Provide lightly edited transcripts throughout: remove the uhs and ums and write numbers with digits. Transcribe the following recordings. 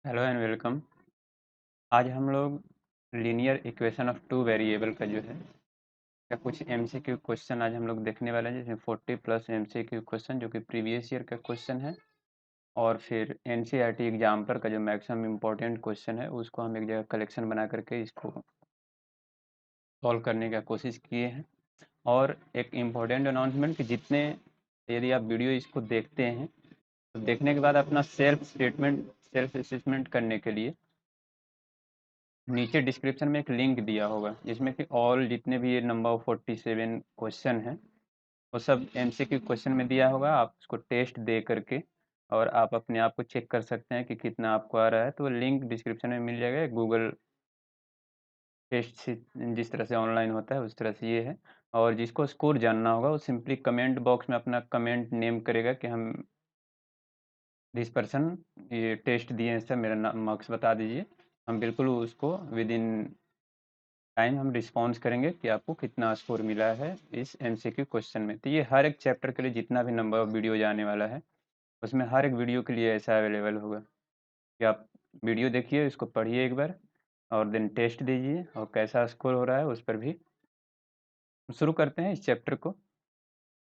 Hello and welcome. आज हम लोग linear equation of two variable का जो है या कुछ एमसीक्यू क्वेश्चन आज हम लोग देखने वाले हैं, जिसमें 40 प्लस एमसीक्यू क्वेश्चन जो कि प्रीवियस ईयर का क्वेश्चन है, और फिर एनसीईआरटी एग्जाम पर का जो मैक्सिमम इम्पोर्टेंट क्वेश्चन है उसको हम एक जगह कलेक्शन बना करके इसको सॉल्व करने का कोशिश किए हैं। और एक इम्पोर्टेंट अनाउंसमेंट कि जितने यदि आप वीडियो इसको देखते हैं तो देखने के बाद अपना सेल्फ असेसमेंट करने के लिए नीचे डिस्क्रिप्शन में एक लिंक दिया होगा, जिसमें कि ऑल जितने भी ये नंबर 47 क्वेश्चन हैं वो सब एमसीक्यू क्वेश्चन में दिया होगा। आप उसको टेस्ट दे करके और आप अपने आप को चेक कर सकते हैं कि कितना आपको आ रहा है। तो लिंक डिस्क्रिप्शन में मिल जाएगा। गूगल टेस्ट से जिस तरह से ऑनलाइन होता है उस तरह से ये है। और जिसको स्कोर जानना होगा वो सिंपली कमेंट बॉक्स में अपना कमेंट नेम करेगा कि हम दिस पर्सन ये टेस्ट दिए हैं, सर मेरा नाम मार्क्स बता दीजिए। हम बिल्कुल उसको विद इन टाइम हम रिस्पॉन्स करेंगे कि आपको कितना स्कोर मिला है इस एमसीक्यू क्वेश्चन में। तो ये हर एक चैप्टर के लिए जितना भी नंबर ऑफ वीडियो जाने वाला है उसमें हर एक वीडियो के लिए ऐसा अवेलेबल होगा कि आप वीडियो देखिए, उसको पढ़िए एक बार और देन टेस्ट दीजिए और कैसा स्कोर हो रहा है उस पर भी। शुरू करते हैं इस चैप्टर को।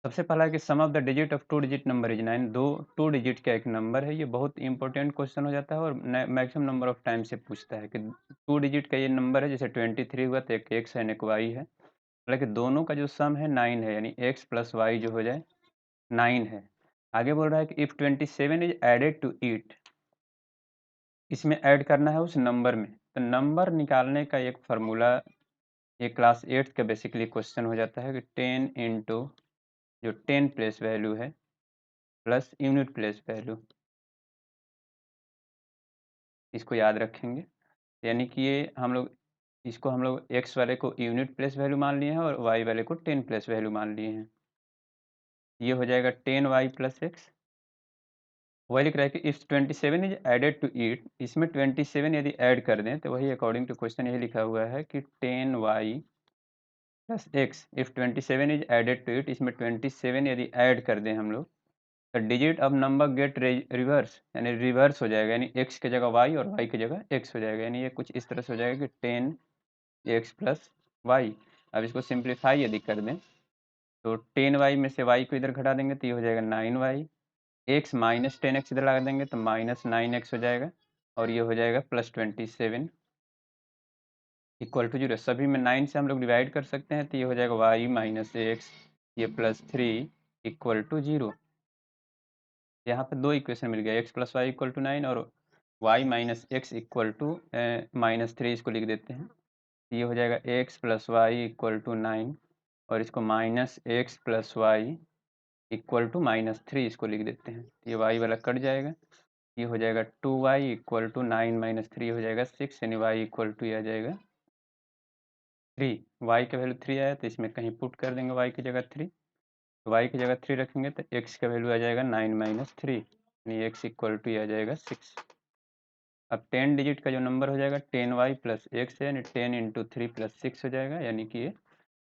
सबसे पहला है कि sum of the digit of two digit number is 9। Two digit का एक नंबर है। ये बहुत इंपॉर्टेंट क्वेश्चन हो जाता है और मैक्सिमम नंबर ऑफ टाइम से पूछता है कि टू डिजिट का ये नंबर है। जैसे 23 हुआ तो एक एक्स है एक वाई है, हालांकि दोनों का जो सम है 9 है, यानी एक्स प्लस वाई जो हो जाए 9 है। आगे बोल रहा है कि if 27 is added to it, इसमें ऐड करना है उस नंबर में। तो नंबर निकालने का एक फार्मूला ये क्लास 8 का बेसिकली क्वेश्चन हो जाता है कि 10 इंटू जो 10 प्लेस वैल्यू है प्लस यूनिट प्लेस वैल्यू, इसको याद रखेंगे। यानी कि ये हम लोग एक्स वाले को यूनिट प्लेस वैल्यू मान लिए हैं और वाई वाले को 10 प्लेस वैल्यू मान लिए हैं। ये हो जाएगा 10y प्लस एक्स। वही लिख रहा है कि if 27 is added to it, इसमें 27 यदि ऐड कर दें तो वही अकॉर्डिंग टू क्वेश्चन यही लिखा हुआ है कि 10y plus x. If 27 is added to it, इसमें 27 यदि ऐड कर दें हम लोग तो digit of number get reverse, यानी रिवर्स हो जाएगा, यानी एक्स की जगह वाई और वाई की जगह एक्स हो जाएगा। यानी ये कुछ इस तरह से हो जाएगा कि 10x प्लस वाई। अब इसको सिंप्लीफाई यदि कर दें तो 10y में से y को इधर घटा देंगे तो ये हो जाएगा 9y। एक्स माइनस 10x इधर लगा देंगे तो माइनस 9x हो जाएगा और ये हो जाएगा प्लस 27 इक्वल टू जीरो। सभी में 9 से हम लोग डिवाइड कर सकते हैं तो ये हो जाएगा y माइनस एक्स ये प्लस 3 इक्वल टू जीरो। यहाँ पे दो इक्वेशन मिल गया, x plus y equal to 9 और y minus x equal to -3। इसको लिख देते हैं, ये हो जाएगा x plus y equal to 9 और इसको minus x plus y equal to -3 इसको लिख देते हैं। ये वाई वाला कट जाएगा, ये हो जाएगा 2y इक्वल टू 9 माइनस 3 हो जाएगा 6, यानी y इक्वल टू आ जाएगा 3। y का वैल्यू 3 आया तो इसमें कहीं पुट कर देंगे y की जगह 3, तो y की जगह 3 रखेंगे तो x का वैल्यू आ जाएगा 9 माइनस 3, यानी x इक्वल टू आ जाएगा 6। अब 10 डिजिट का जो नंबर हो जाएगा 10y प्लस एक्स है, यानी 10 इंटू 3 प्लस 6 हो जाएगा, यानी कि ये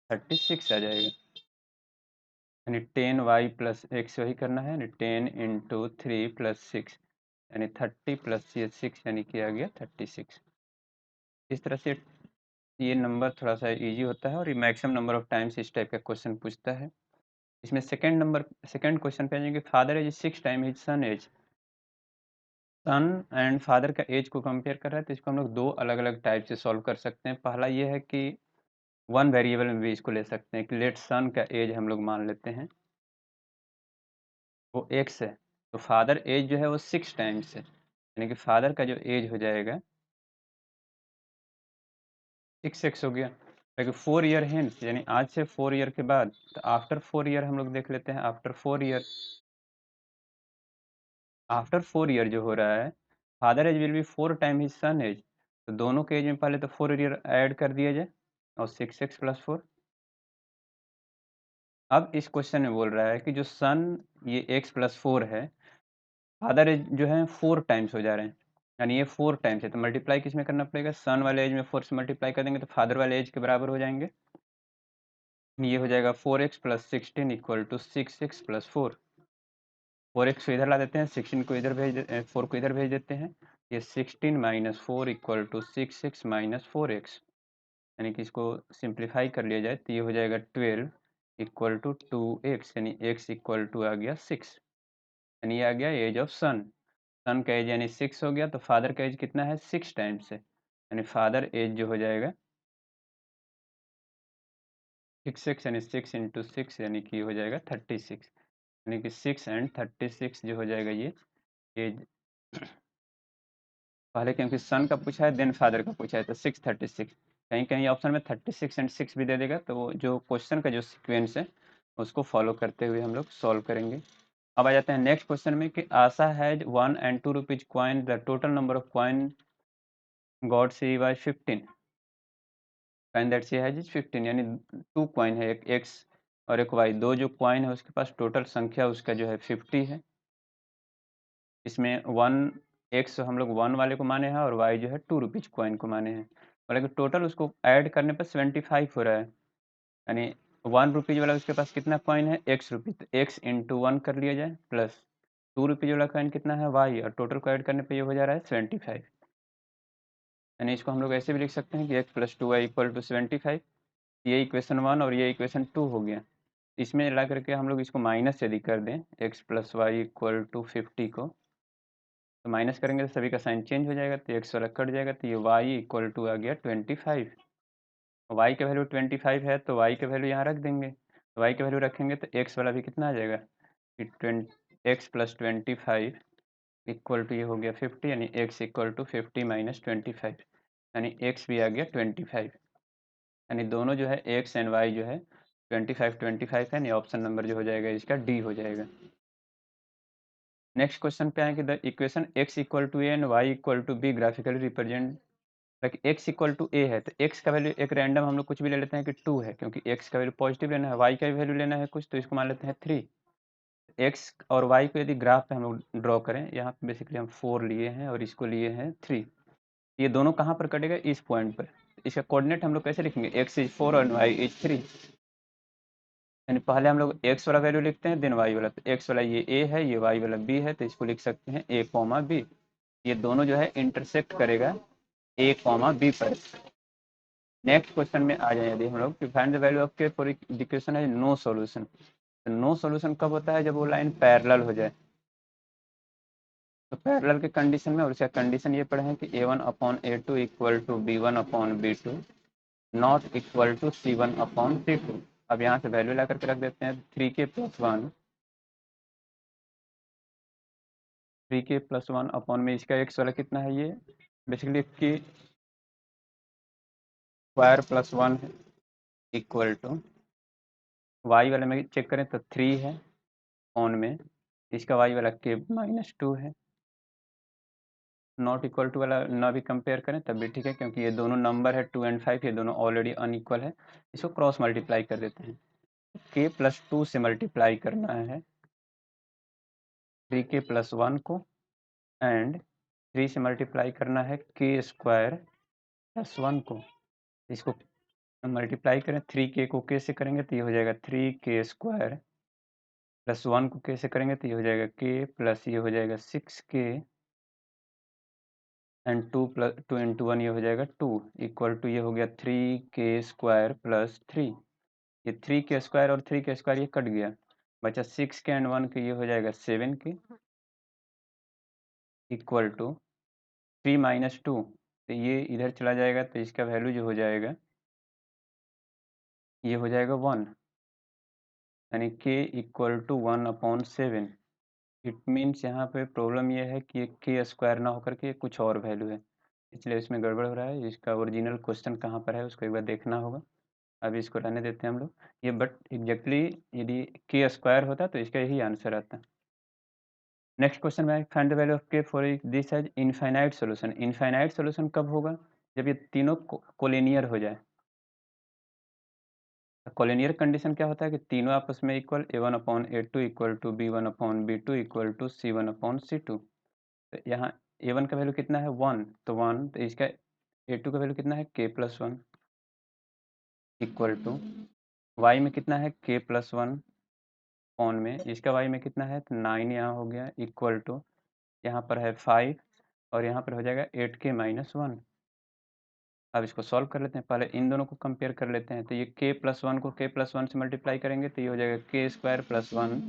36 आ जाएगा। यानी 10y प्लस एक्स वही करना है, यानी 10 इंटू 3 प्लस 6 यानी 30 प्लस ये 6 यानी कि आ गया 36। इस तरह से ये नंबर थोड़ा सा इजी होता है और ये मैक्सिमम नंबर ऑफ टाइम्स इस टाइप का क्वेश्चन पूछता है। इसमें सेकंड क्वेश्चन पे आएंगे, father age 6 time his son age. Son and father का एज को कंपेयर कर रहा है तो इसको हम लोग दो अलग अलग टाइप से सॉल्व कर सकते हैं। पहला ये है कि वन वेरिएबल में भी इसको ले सकते हैं कि लेट सन का एज हम लोग मान लेते हैं वो एक्स है, तो फादर एज जो है वो 6 टाइम्स है, यानी कि फादर का जो एज हो जाएगा 6x हो गया। लेकिन 4 ईयर हेंस, यानी आज से 4 ईयर के बाद, तो आफ्टर 4 ईयर हम लोग देख लेते हैं। आफ्टर 4 ईयर जो हो रहा है, father age will be 4 time his son age, तो दोनों के एज में पहले तो 4 ईयर ऐड कर दिया जाए और 6x प्लस 4। अब इस क्वेश्चन में बोल रहा है कि जो सन ये x प्लस 4 है, फादर एज जो है 4 टाइम्स हो जा रहे हैं, यानी ये 4 टाइम्स है तो मल्टीप्लाई किसमें करना पड़ेगा, सन वाले एज में 4 से मल्टीप्लाई कर देंगे तो फादर वाले एज के बराबर हो जाएंगे। ये हो जाएगा 4x plus 16 equal to 6x plus 4। 4x को इधर ला देते हैं, 16 को इधर 4 को इधर भेज देते हैं, ये 16 minus 4 equal to 6 minus 4x, यानी कि इसको सिंप्लीफाई कर लिया जाए तो ये हो जाएगा 12 इक्वल टू 2x, यानी x इक्वल टू आ गया 6, यानी ये आ गया एज ऑफ सन। सन का एज यानी 6 हो गया, तो फादर का एज कितना है 6 टाइम्स है, यानी फादर एज जो हो जाएगा 6 यानी 6 इंटू 6 यानी कि हो जाएगा 36, यानी कि 6 एंड 36 जो हो जाएगा ये एज। पहले क्योंकि सन का पूछा है देन फादर का पूछा है तो 636, कहीं कहीं ऑप्शन में 36 एंड 6 भी दे देगा, तो वो जो क्वेश्चन का जो सीक्वेंस है उसको फॉलो करते हुए हम लोग सॉल्व करेंगे। अब आ जाते हैं नेक्स्ट क्वेश्चन में कि Asha has 1 and 2 rupees coin, the total number of coin got she by 15 coin that she has is 15, यानी 2 कॉइन है, एक एक्स और एक वाई, दो जो कॉइन है उसके पास टोटल संख्या उसका जो है 50 है। इसमें 1 एक्स हम लोग 1 वाले को माने हैं और वाई जो है 2 रुपीज कॉइन को माने हैं, मतलब टोटल उसको ऐड करने पर 75 हो रहा है, यानी 1 रुपीज वाला उसके पास कितना कॉइन है एक्स रुपीज, तो एक्स इंटू 1 कर लिया जाए प्लस 2 रुपीज वाला कॉइन कितना है वाई, और टोटल को ऐड करने पर ये हो जा रहा है 75, यानी इसको हम लोग ऐसे भी लिख सकते हैं कि x plus 2 y equal to 75। ये इक्वेशन 1 और ये इक्वेशन 2 हो गया। इसमें ला करके हम लोग इसको माइनस यदि कर दें x plus y equal to 50 को, तो माइनस करेंगे तो सभी का साइन चेंज हो जाएगा, तो एक्स वाला कट जाएगा, तो ये वाई इक्वल टू आ गया 25। वाई का वैल्यू 25 है तो वाई का वैल्यू यहाँ रख देंगे, तो वाई का वैल्यू रखेंगे तो एक्स वाला भी कितना आ जाएगा कि एक्स प्लस 25 इक्वल टू ये हो गया 50, यानी एक्स इक्वल टू 50 माइनस 25, यानी एक्स भी आ गया 25, यानी दोनों जो है एक्स एंड वाई जो है 25 है, यानी ऑप्शन नंबर जो हो जाएगा इसका डी हो जाएगा। नेक्स्ट क्वेश्चन पे आए कि the equation x equal to a and y equal to b graphically represent, like x equal to a है तो x का वैल्यू एक रैंडम हम लोग कुछ भी ले लेते हैं कि 2 है, क्योंकि x का वैल्यू पॉजिटिव लेना है, y का भी वैल्यू लेना है कुछ, तो इसको मान लेते हैं 3। x और y को यदि ग्राफ पे हम लोग ड्रॉ करें, यहाँ पे बेसिकली हम 4 लिए हैं और इसको लिए हैं 3, ये दोनों कहाँ पर कटेगा इस पॉइंट पर, इसका कोऑर्डिनेट हम लोग कैसे लिखेंगे x इज 4 और y इज 3, यानी पहले हम लोग x वाला वैल्यू लिखते हैं देन y वाला, तो x वाला ये a है ये y वाला b है, तो इसको लिख सकते हैं a कॉमा b, ये दोनों जो है इंटरसेक्ट करेगा a कॉमा b पर। नेक्स्ट क्वेश्चन में आ जाए यदि हम लोग कि फाइंड द वैल्यू ऑफ के फॉर इक्वेशन है नो सॉल्यूशन, तो नो सॉल्यूशन कब होता है जब वो लाइन पैरेलल हो जाए, तो पैरेलल के कंडीशन में, और उसका कंडीशन ये पढ़े हैं कि a1 upon a2 equal to b1 upon b2 not equal to c1 upon c2। अब यहाँ से वैल्यू ला करके रख देते हैं 3k plus 1, 3k plus 1 upon में इसका एक्स वाला कितना है ये basically k square plus 1 equal to y वाले में चेक करें तो 3 है ऑन में, इसका वाई वाला k माइनस 2 है, नॉट इक्वल टू वाला ना भी कंपेयर करें तब भी ठीक है, क्योंकि ये दोनों नंबर है 2 एंड 5, ये दोनों ऑलरेडी अनइक्वल है, इसको क्रॉस मल्टीप्लाई कर देते हैं, k प्लस 2 से मल्टीप्लाई करना है 3k प्लस 1 को, एंड 3 से मल्टीप्लाई करना है k स्क्वायर प्लस 1 को, इसको मल्टीप्लाई करें 3k को k से करेंगे तो ये हो जाएगा 3k स्क्वायर प्लस 1 को k से करेंगे तो ये हो जाएगा k प्लस ये हो जाएगा 6k एंड 2 इंटू 1 ये हो जाएगा 2 इक्वल टू ये हो गया 3k स्क्वायर प्लस 3, ये 3k स्क्वायर और 3k स्क्वायर ये कट गया, बचा 6k एंड 1 के, ये हो जाएगा 7k इक्वल टू 3 माइनस 2, तो ये इधर चला जाएगा तो इसका वैल्यू जो हो जाएगा ये हो जाएगा 1, यानी k equal to 1 upon 7। It means यहाँ पे प्रॉब्लम ये है कि k स्क्वायर ना होकर के कुछ और वैल्यू है, इसलिए इसमें गड़बड़ हो रहा है, इसका ओरिजिनल क्वेश्चन कहाँ पर है उसको एक बार देखना होगा। अभी इसको रहने देते हैं हम लोग, ये बट एग्जैक्टली यदि k स्क्वायर होता तो इसका यही आंसर आता। नेक्स्ट क्वेश्चन में find the value of k for this has infinite solution, infinite solution कब होगा जब ये तीनों कोलिनियर हो जाए, कोलिनियर कंडीशन क्या होता है कि तीनों आपस में equal a1 upon a2 equal to b1 upon b2 equal to c1 upon c2, तो यहाँ a1 का वैल्यू कितना है 1, तो 1, तो इसका a2 का वैल्यू कितना है k plus 1 equal to y में कितना है k प्लस 1 ऑन में, इसका y में कितना है तो 9 यहाँ हो गया इक्वल टू यहाँ पर है 5 और यहाँ पर हो जाएगा 8k - 1। अब इसको सॉल्व कर लेते हैं, पहले इन दोनों को कंपेयर कर लेते हैं। तो ये k + 1 को k + 1 से मल्टीप्लाई करेंगे तो ये हो जाएगा k² + 1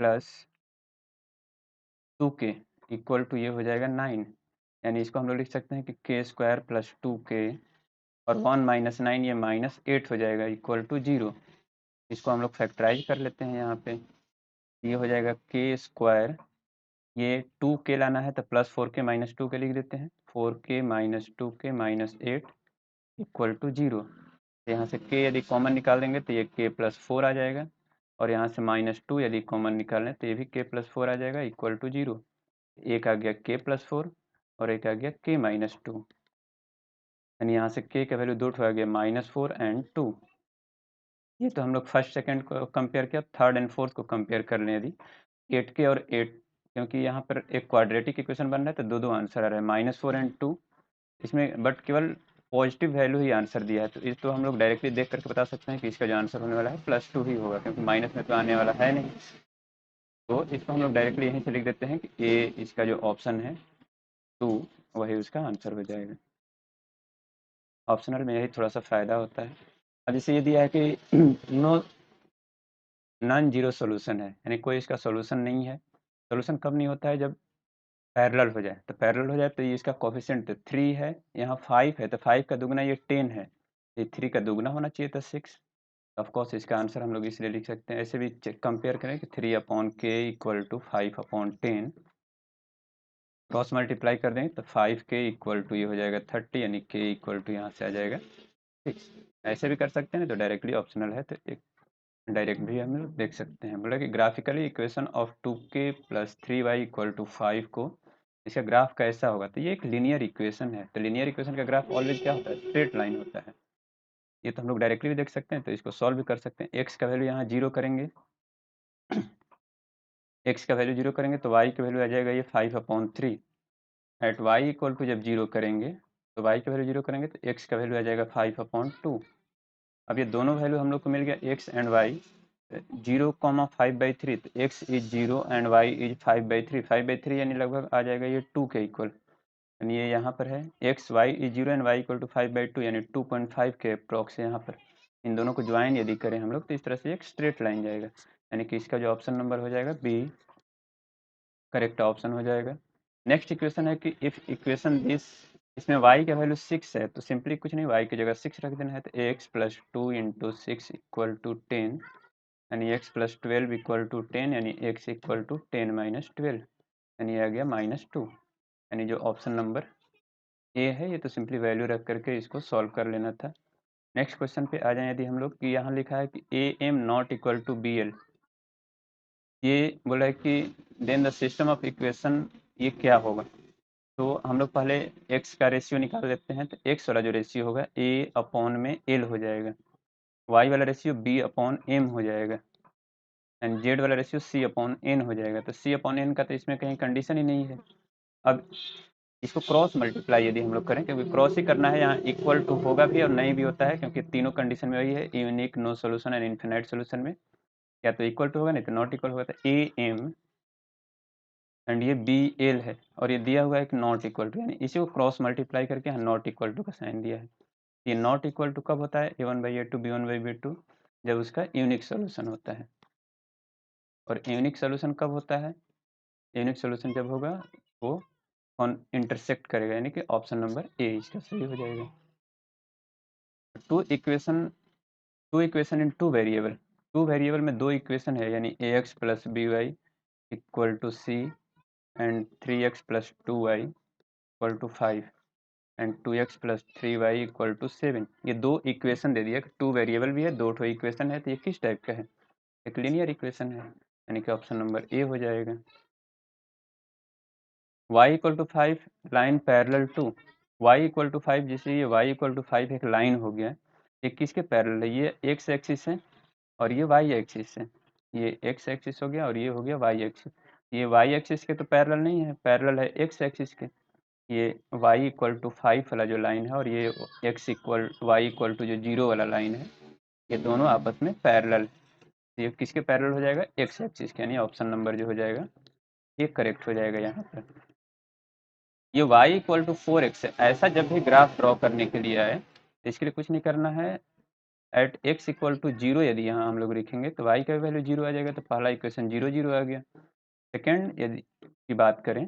plus 2k equal to ये हो जाएगा 9। यानी इसको हम लोग लिख सकते हैं कि k² + 2k और 1 - 9 ये -8 हो जाएगा इक्वल टू 0। इसको हम लोग फैक्टराइज कर लेते हैं यहाँ पे। ये हो जाएगा k², ये 2k लाना है तो +4k - 2k लिख देते हैं। 4k - 2k - 8 equal to 0। यहाँ से k यदि कॉमन निकाल देंगे तो ये k + 4 आ जाएगा और यहाँ से -2 यदि कॉमन निकालें तो ये भी k + 4 आ जाएगा इक्वल टू 0। एक आ गया k + 4 और एक आ गया k - 2। यानी यहाँ से k का वैल्यू 2 ठो आ गया -4 एंड 2। ये तो हम लोग फर्स्ट सेकंड को कंपेयर किया, थर्ड एंड फोर्थ को कंपेयर कर लें यदि 8k और 8, क्योंकि यहाँ पर एक क्वाड्रेटिक इक्वेशन बन रहा है तो दो आंसर आ रहा है -4 एंड 2 इसमें, बट केवल पॉजिटिव वैल्यू ही आंसर दिया है। तो इस तो हम लोग डायरेक्टली देख करके बता सकते हैं कि इसका जो आंसर होने वाला है +2 ही होगा, क्योंकि माइनस में तो आने वाला है नहीं। तो इसको हम लोग डायरेक्टली यहीं से लिख देते हैं कि ए इसका जो ऑप्शन है 2 वही उसका आंसर हो जाएगा। ऑप्शनल में यही थोड़ा सा फ़ायदा होता है। अब जैसे ये दिया है कि नो नॉन जीरो सोल्यूशन है, यानी कोई इसका सोल्यूशन नहीं है। सोल्यूशन कब नहीं होता है? जब पैरेलल हो जाए। तो पैरेलल हो जाए तो ये इसका कोफिशिएंट 3 है, यहाँ 5 है, तो 5 का दुगना ये 10 है, ये 3 का दुगना होना चाहिए था 6। ऑफ कोर्स इसका आंसर हम लोग इसलिए लिख सकते हैं। ऐसे भी कंपेयर करें कि 3/k = 5/10, क्रॉस मल्टीप्लाई कर देंगे तो 5k = ये हो जाएगा 30, यानी k = यहाँ से आ जाएगा 6। ऐसे भी कर सकते हैं, तो डायरेक्टली ऑप्शनल है तो एक डायरेक्ट भी हम लोग देख सकते हैं। बोला कि graphically equation of 2k + 3y = 5 को इसका ग्राफ कैसा होगा? तो ये एक लीनियर इक्वेशन है। तो लीनियर इक्वेशन का ग्राफ ऑलवेज क्या होता है? स्ट्रेट लाइन होता है। ये तो हम लोग डायरेक्टली भी देख सकते हैं, तो इसको सॉल्व भी कर सकते हैं। x का वैल्यू यहाँ 0 करेंगे x का वैल्यू 0 करेंगे तो y का वैल्यू आ जाएगा ये 5/3। एट y = जब 0 करेंगे तो y का वैल्यू 0 करेंगे तो x का वैल्यू आ जाएगा 5/2। अब ये दोनों वैल्यू हम लोग को मिल गया x एंड y। 0, 5/3 तो x is 0 and y is 5/3। 5/3 यानी लगभग आ जाएगा ये 2 के इक्वल, यानी ये यहाँ पर है x y is 0 and y = 5/2, यानी 2.5 के अप्रॉक्स यहाँ पर। इन दोनों को ज्वाइन यदि करें हम लोग तो इस तरह से एक स्ट्रेट लाइन जाएगा, यानी कि इसका जो ऑप्शन नंबर हो जाएगा बी करेक्ट ऑप्शन हो जाएगा। नेक्स्ट इक्वेशन है कि इफ इक्वेशन दिस, इसमें y का वैल्यू 6 है तो सिंपली कुछ नहीं, y की जगह 6 रख देना है। तो x + 2 × 6 = 10, यानी x + 12 = 10, यानी x = 10 - 12, यानी आ गया -2, यानी जो ऑप्शन नंबर ए है ये तो सिंपली वैल्यू रख करके इसको सॉल्व कर लेना था। नेक्स्ट क्वेश्चन पे आ जाएं यदि हम लोग, कि यहाँ लिखा है कि AM ≠ BL। ये बोला है कि then the system of equation ये क्या होगा? तो हम लोग पहले x का रेशियो निकाल लेते हैं। तो x वाला जो रेशियो होगा A/L हो जाएगा, y वाला रेशियो B/M हो जाएगा एंड z वाला रेशियो C/N हो जाएगा। तो C/N का तो इसमें कहीं कंडीशन ही नहीं है। अब इसको क्रॉस मल्टीप्लाई यदि हम लोग करें, क्योंकि क्रॉस ही करना है, यहाँ इक्वल टू होगा भी और नहीं भी होता है, क्योंकि तीनों कंडीशन में वही है, unique, no solution and infinite solution में या तो इक्वल टू होगा नहीं तो नॉट इक्वल होगा। तो AM एंड ये BL है और ये दिया हुआ है कि नॉट इक्वल टू, यानी इसी को क्रॉस मल्टीप्लाई करके यहाँ नॉट इक्वल टू का साइन दिया है। ये नॉट इक्वल टू कब होता है? A1/A2 B1/B2 जब उसका यूनिक सोल्यूशन होता है। और यूनिक सोल्यूशन कब होता है? यूनिक सोल्यूशन जब होगा वो कौन इंटरसेक्ट करेगा, यानी कि ऑप्शन नंबर ए इसका सही हो जाएगा। Two equation in two variable, two variable में दो इक्वेशन है, यानी ax + by = c and 3x + 2y = 5 and 2x + 3y = 7। ये दो इक्वेशन दे दिया, टू वेरिएबल भी है, दो ठो इक्वेशन है। तो ये किस टाइप का है? एक लीनियर इक्वेशन है, यानी कि ऑप्शन नंबर ए हो जाएगा। y = 5 line parallel to y = 5, जैसे ये y = 5 एक लाइन हो गया, ये किसके पैरेलल है? ये x एक्सिस है और ये y एक्सिस है। ये x एक्सिस हो गया और ये हो गया y एक्सिस। ये y एक्सिस के तो पैरेलल नहीं है, पैरेलल है x एक्सिस के। ये y = 5 वाला जो लाइन है और ये y = जो 0 वाला लाइन है, ये दोनों आपस में पैरेलल है। ये किसके पैरेलल हो जाएगा? x एक्सिस के, यानी ऑप्शन नंबर जो हो जाएगा ये करेक्ट हो जाएगा यहाँ पर। ये y इक्वल टू 4x है। ऐसा जब भी ग्राफ ड्रॉ करने के लिए आए तो इसके लिए कुछ नहीं करना है। एट x इक्वल टू 0 यदि यहाँ हम लोग लिखेंगे तो y का वैल्यू 0 आ जाएगा, तो पहला इक्वेशन 0 0 आ गया। सेकेंड यदि की बात करें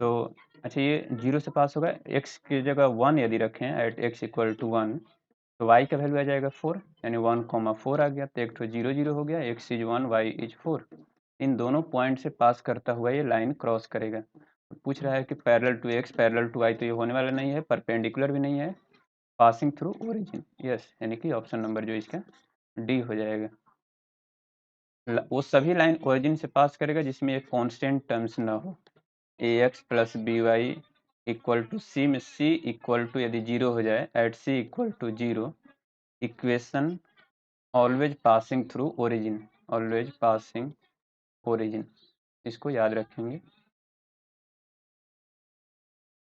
तो अच्छा ये 0 से पास होगा, x की जगह 1 यदि रखें एट x इक्वल टू 1 तो y का वैल्यू आ जाएगा 4, यानी 1,4 आ गया। तो एक तो 0 0 हो गया, x इज 1 y इज 4। इन दोनों पॉइंट से पास करता हुआ ये लाइन क्रॉस करेगा। तो पूछ रहा है कि parallel to x parallel to y, तो ये होने वाला नहीं है, परपेंडिकुलर भी नहीं है, पासिंग थ्रू ओरिजिन, यस, यानी कि ऑप्शन नंबर जो इसका डी हो जाएगा। वो सभी लाइन ओरिजिन से पास करेगा जिसमें एक कांस्टेंट टर्म्स ना हो। ax plus b y equal to c में c इक्वल टू यदि 0 हो जाए, at c equal to 0, equation always passing through origin, always passing origin, इसको याद रखेंगे।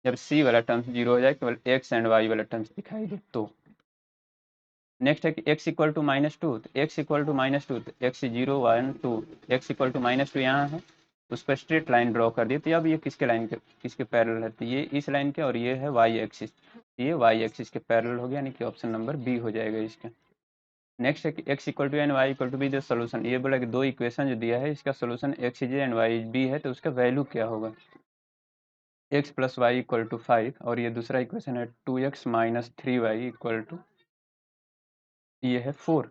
जब c वाला टर्म्स 0 हो जाए, केवल x एंड y वाला टर्म्स दिखाई दे तो। नेक्स्ट है कि x इक्वल टू -2, तो x इक्वल टू -2, तो x 0 1 2, x इक्वल टू -2 यहाँ है, उस पर स्ट्रेट लाइन ड्रॉ कर दी। तो अब ये किसके लाइन के, किसके पैरेलल है, तो ये इस लाइन के, और ये है y एक्सिस, ये y एक्सिस के पैरेलल हो गया, यानी कि ऑप्शन नंबर बी हो जाएगा इसका। नेक्स्ट है कि x equal to n, y equal to b, जो सोल्यूशन, ये बोला कि दो इक्वेशन जो दिया है इसका solution x is and y is b है, तो उसका वैल्यू क्या होगा, x plus y equal to 5, और ये दूसरा इक्वेशन है 2x minus 3y equal to, ये है 4।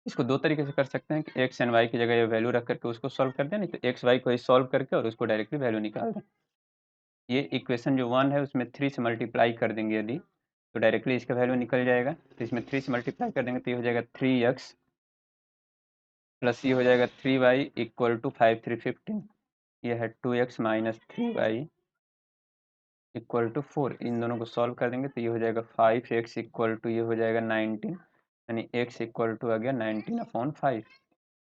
इसको दो तरीके से कर सकते हैं कि एक्स एंड वाई की जगह ये वैल्यू रख करके उसको सॉल्व कर दें, नहीं तो एक्स वाई को ही सॉल्व करके और उसको डायरेक्टली वैल्यू निकाल दें। ये इक्वेशन जो 1 है उसमें 3 से मल्टीप्लाई कर देंगे यदि, तो डायरेक्टली इसका वैल्यू निकल जाएगा। तो इसमें 3 से मल्टीप्लाई कर देंगे तो ये हो जाएगा 3x प्लस ये हो जाएगा 3y इक्वल टू 5 3 15, ये है 2x minus 3y equal to 4। इन दोनों को सॉल्व कर देंगे तो ये हो जाएगा 5x इक्वल टू, ये हो जाएगा 19, यानी x इक्वल टू आ गया 19/5।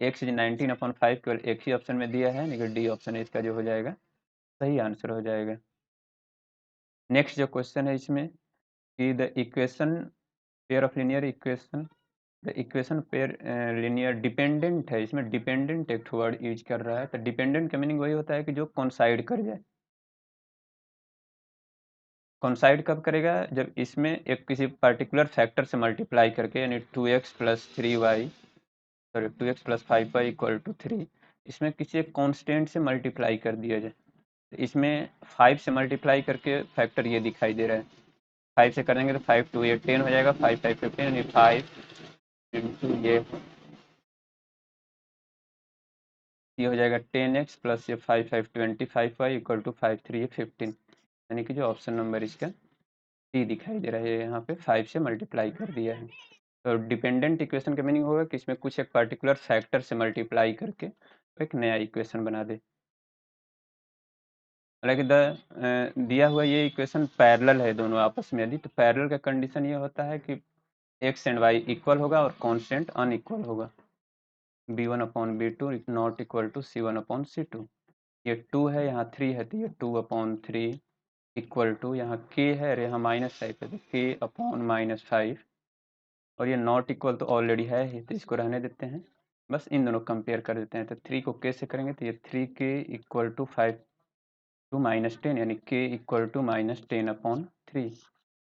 x इज 19/5 केवल एक ही ऑप्शन में दिया है, लेकिन डी ऑप्शन इसका जो हो जाएगा सही आंसर हो जाएगा। नेक्स्ट जो क्वेश्चन है इसमें कि the equation pair of linear equation, the equation pair linear dependent है, इसमें डिपेंडेंट एक वर्ड यूज कर रहा है। तो डिपेंडेंट का मीनिंग वही होता है कि जो कोइंसाइड कर जाए। कोइंसाइड कब करेगा, जब इसमें एक किसी पर्टिकुलर फैक्टर से मल्टीप्लाई करके, यानी 2x plus 3y, sorry 2x plus 5y equal to 3, इसमें किसी एक कॉन्स्टेंट से मल्टीप्लाई कर दिया जाए। इसमें 5 से मल्टीप्लाई करके फैक्टर ये दिखाई दे रहा है, 5 से करेंगे तो 5 2 ये 10 हो जाएगा, 5 5 15, यानी 5 इंटू ये हो जाएगा 10x प्लस ये 5 5 25y इक्वल टू 5 3 ये 15, यानी कि जो ऑप्शन नंबर इसका डी दिखाई दे रहा है, यहाँ पे 5 से मल्टीप्लाई कर दिया है। तो डिपेंडेंट इक्वेशन का मीनिंग होगा कि इसमें कुछ एक पर्टिकुलर फैक्टर से मल्टीप्लाई करके एक नया इक्वेशन बना दे। हालांकि दिया हुआ ये इक्वेशन पैरेलल है दोनों आपस में, यदि तो पैरेलल का कंडीशन ये होता है कि एक्स एंड वाई इक्वल होगा और कांस्टेंट अनइक्वल होगा। b1/b2 not equal to c1/c2। ये 2 है, यहाँ 3 है, तो ये 2/3 इक्वल टू, यहाँ k है और यहाँ माइनस टाइप है, तो k/-5, और ये नॉट इक्वल तो ऑलरेडी है ही, तो इसको रहने देते हैं, बस इन दोनों कंपेयर कर देते हैं। तो 3 को k से करेंगे तो ये 3k इक्वल टू 5 टू -10, यानी k इक्वल टू -10/3,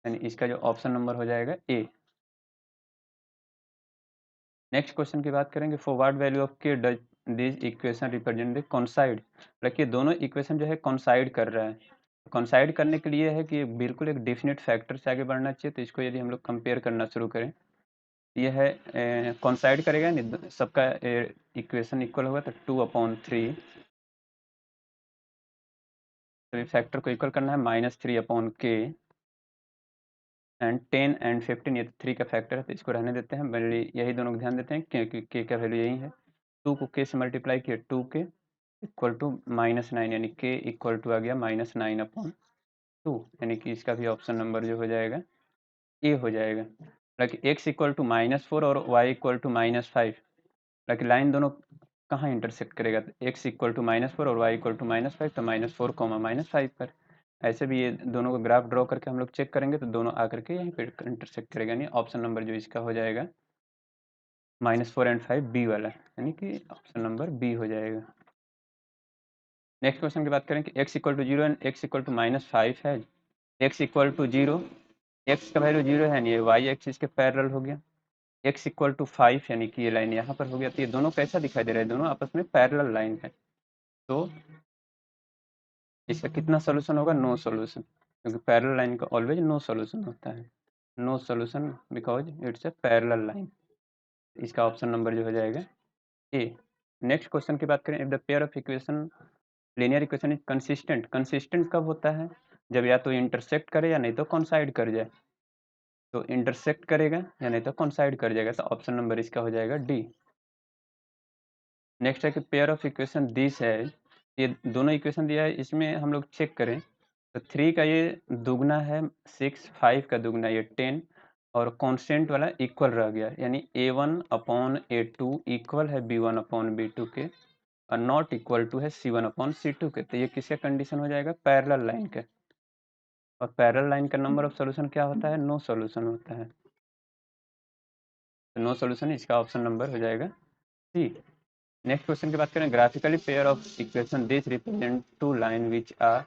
यानी इसका जो ऑप्शन नंबर हो जाएगा ए। नेक्स्ट क्वेश्चन की बात करेंगे, फॉर व्हाट वैल्यू ऑफ के does this equation represent the कॉन्साइड। देखिए दोनों इक्वेशन जो है कॉन्साइड कर रहा है। कॉन्साइड करने के लिए है कि बिल्कुल एक डेफिनेट फैक्टर से आगे बढ़ना चाहिए, तो इसको यदि हम लोग कंपेयर करना शुरू करें, ये है कॉन्साइड करेगा, नहीं सबका इक्वेशन इक्वल होगा, तो 2/3, तो फैक्टर को इक्वल करना है -3/k, एंड 10 एंड 15, ये तो 3 का फैक्टर है, तो इसको रहने देते हैं, मेनली यही दोनों को ध्यान देते हैं क्योंकि k का वैल्यू यही है। 2 को k से मल्टीप्लाई किया, 2k इक्वल टू -9, यानी k इक्वल टू आ गया -9/2, यानी कि इसका भी ऑप्शन नंबर जो हो जाएगा ए हो जाएगा। हालांकि x इक्वल टू -4 और y इक्वल टू -5, हालांकि लाइन दोनों कहाँ इंटरसेक्ट करेगा, तो x इक्वल टू -4 और y इक्वल टू -5, तो -4, -5 पर। ऐसे भी ये दोनों को ग्राफ ड्रॉ करके हम लोग चेक करेंगे तो दोनों आकर के यहीं पे इंटरसेक्ट करेगा, यानी ऑप्शन नंबर जो इसका हो जाएगा -4 एंड 5 बी वाला, यानी कि ऑप्शन नंबर बी हो जाएगा। नेक्स्ट क्वेश्चन की बात करें कि x equal to 0 and x equal to -5 है। x इक्वल टू 0, x का वैल्यू 0 है, ये y एक्सिस के पैरेलल हो गया। x इक्वल टू 5 यानी कि ये लाइन यहाँ पर हो गया, तो ये दोनों कैसा दिखाई दे रहा है, दोनों आपस में पैरेलल लाइन है। तो इसका कितना सोल्यूशन होगा, नो सोल्यूशन, क्योंकि पैरेलल लाइन का ऑलवेज नो सोल्यूशन होता है, no solution because it's a parallel line. इसका ऑप्शन नंबर जो हो जाएगा ए। नेक्स्ट क्वेश्चन की बात करें, if the pair of equation linear equation is consistent. Consistent कब होता है, जब या तो इंटरसेक्ट करे या नहीं तो कॉन्साइड कर जाए। तो इंटरसेक्ट करेगा या नहीं तो कॉन्साइड कर जाएगा, तो ऑप्शन नंबर इसका हो जाएगा डी। नेक्स्ट है कि पेयर ऑफ इक्वेशन दिस है, ये दोनों इक्वेशन दिया है, इसमें हम लोग चेक करें तो 3 का ये दुगना है 6, 5 का दुगना ये 10 और कांस्टेंट वाला इक्वल रह गया, यानी a1/a2 इक्वल है b1/b2 के और नॉट इक्वल टू है c1/c2 के। तो ये किसका कंडीशन हो जाएगा, पैरेलल लाइन के। और पैरेलल लाइन का नंबर ऑफ सॉल्यूशन क्या होता है, नो सॉल्यूशन होता है। तो नो सॉल्यूशन, इसका ऑप्शन नंबर हो जाएगा सी। नेक्स्ट क्वेश्चन की बात करें, graphically pair of equation this represent two line which are,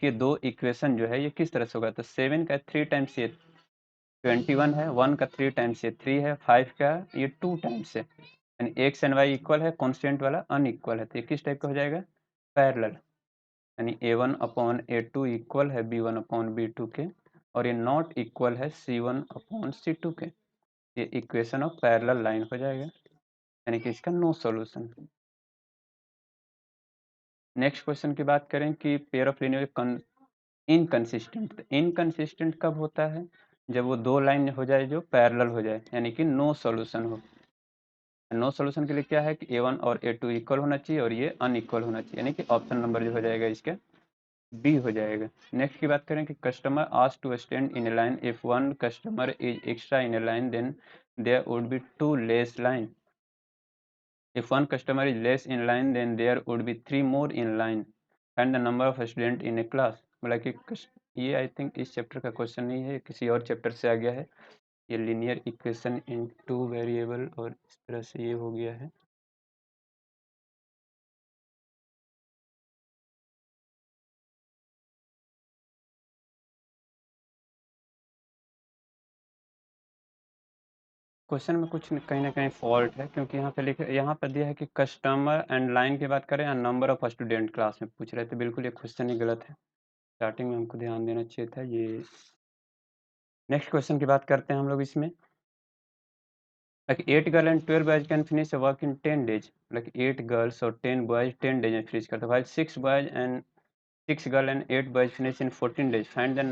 ये दो इक्वेशन जो है ये किस तरह से होगा, तो 7 का 3 टाइम्स ये 21 है, 1 का 3 टाइम्स ये 3 है, 5 का ये 2 टाइम्स है, यानी एक्स एंड वाई इक्वल है, कांस्टेंट वाला अनइक्वल है। तो ये किस टाइप का हो जाएगा, पैरेलल, यानी a1/a2 इक्वल है b1/b2 के और ये नॉट इक्वल है c1/c2 के। ये इक्वेशन ऑफ पैरेलल लाइन हो जाएगा, यानी कि इसका नो सॉल्यूशन। नेक्स्ट क्वेश्चन की बात करें कि pair of linear inconsistent. Inconsistent कब होता है, जब वो दो लाइन हो जाए जो पैरेलल हो जाए, यानी कि नो सॉल्यूशन हो। नो सॉल्यूशन के लिए क्या है कि a1 और a2 इक्वल होना चाहिए और ये अनइक्वल होना चाहिए, यानी कि ऑप्शन नंबर जो हो जाएगा इसका बी हो जाएगा। नेक्स्ट की बात करें कि customer asked to stand in a line, if one customer is extra in a line then there would be 2 less line, if one customer is less in line then there would be 3 more in line, and the number of student in a class। मतलब कि ये I think इस chapter का question नहीं है, किसी और chapter से आ गया है। ये लीनियर इक्वेशन इन 2 वेरिएबल और इस तरह से ये हो गया है। क्वेश्चन में कुछ कहीं ना कहीं फॉल्ट है, क्योंकि यहाँ पे लिखे, यहाँ पर दिया है कि कस्टमर एंड लाइन की बात करें या नंबर ऑफ स्टूडेंट क्लास में पूछ रहे थे, बिल्कुल ये क्वेश्चन ही गलत है, स्टार्टिंग में हमको ध्यान देना चाहिए था ये। नेक्स्ट क्वेश्चन की बात करते हैं हम लोग इसमें, like 8 girls and 12 boys can finish a work in 10 days, like 8 girls और 10 boys 10 days में finish करते हैं, while 6 boys and 6 girls and 8 boys finish in 14 days, find the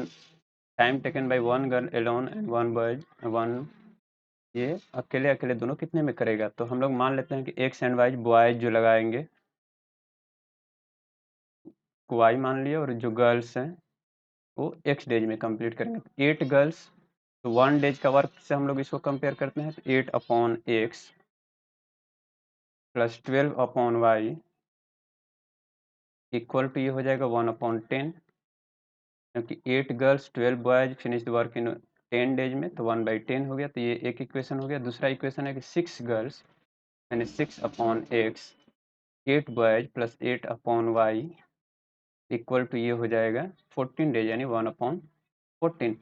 time taken by one girl alone and one boy one। ये अकेले अकेले दोनों कितने में करेगा, तो हम लोग मान लेते हैं कि एक्स एंड वाई बॉयज जो लगाएंगे वाई मान लिया, और जो गर्ल्स हैं वो एक्स डेज में कंप्लीट करेंगे। 8 गर्ल्स, तो 1 डेज का वर्क से हम लोग इसको कंपेयर करते हैं, तो 8/x plus 12/y equal to ये हो जाएगा 1/10, क्योंकि 8 girls 12 boys finish the work in 10 days में, तो 1/10 हो गया। तो ये एक इक्वेशन हो गया। दूसरा इक्वेशन है कि 6 गर्ल्स यानी 6/x 8 boys plus 8/y equal to ये हो जाएगा 14 डेज यानी 1/14।